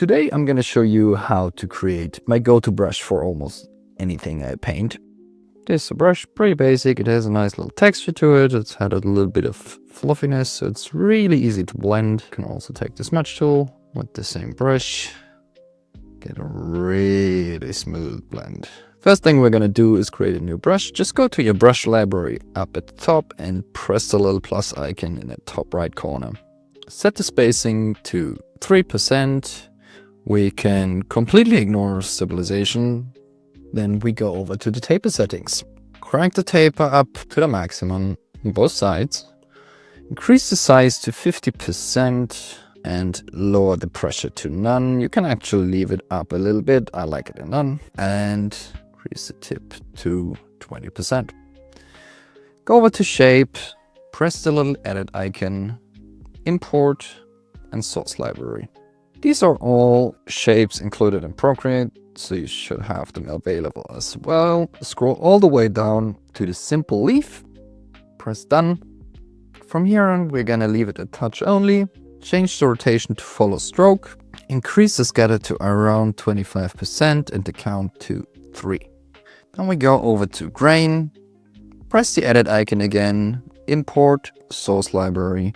Today I'm going to show you how to create my go-to brush for almost anything I paint. This is a brush, pretty basic. It has a nice little texture to it. It's had a little bit of fluffiness, so it's really easy to blend. You can also take the smudge tool with the same brush. Get a really smooth blend. First thing we're going to do is create a new brush. Just go to your brush library up at the top and press the little plus icon in the top right corner. Set the spacing to 3%. We can completely ignore stabilization. Then we go over to the taper settings. Crank the taper up to the maximum on both sides. Increase the size to 50% and lower the pressure to none. You can actually leave it up a little bit. I like it in none. And increase the tip to 20%. Go over to shape, press the little edit icon, import and source library. These are all shapes included in Procreate, so you should have them available as well. Scroll all the way down to the simple leaf, press done. From here on, we're gonna leave it a touch only. Change the rotation to follow stroke. Increase the scatter to around 25% and the count to 3. Then we go over to grain, press the edit icon again, import source library,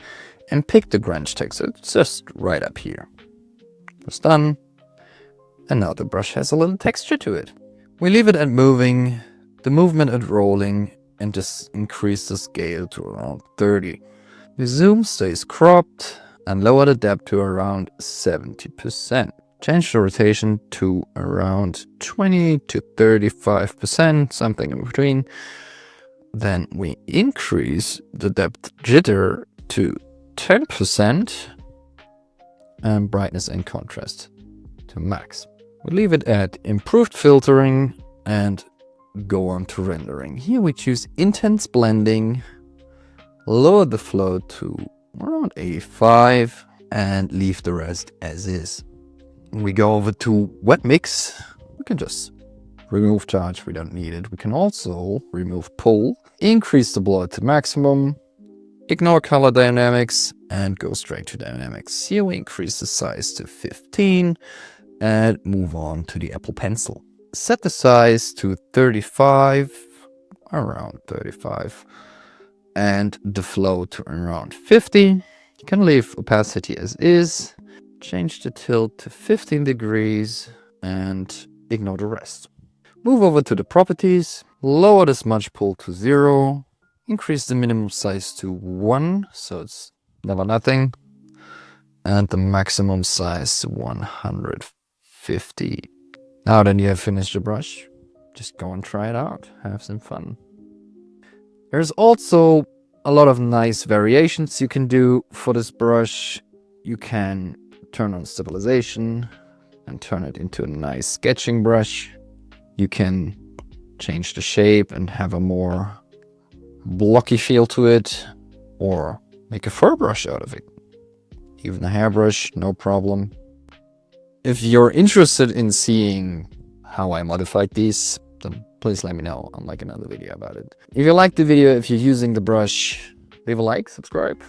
and pick the grunge texture. It's just right up here. Press done. And now the brush has a little texture to it. We leave it at moving, the movement at rolling, and just increase the scale to around 30. The zoom stays cropped and lower the depth to around 70%. Change the rotation to around 20 to 35%, something in between. Then we increase the depth jitter to 10% and brightness and contrast to max. We leave it at improved filtering and go on to rendering. Here we choose intense blending, lower the flow to around 85 and leave the rest as is. We go over to wet mix. We can just remove charge, we don't need it. We can also remove pull, increase the blur to maximum, ignore color dynamics and go straight to dynamics. Here we increase the size to 15 and move on to the Apple Pencil. Set the size to 35, around 35, and the flow to around 50. You can leave opacity as is, change the tilt to 15 degrees and ignore the rest. Move over to the properties, lower the smudge pull to 0, increase the minimum size to 1, so it's never nothing, and the maximum size to 150. Now then you have finished the brush, just go and try it out, have some fun. There's also a lot of nice variations you can do for this brush. You can turn on stabilization and turn it into a nice sketching brush. You can change the shape and have a more blocky feel to it, or make a fur brush out of it. Even a hairbrush, no problem. If you're interested in seeing how I modified these, then please let me know. I'll make another video about it. If you liked the video, if you're using the brush, leave a like, subscribe.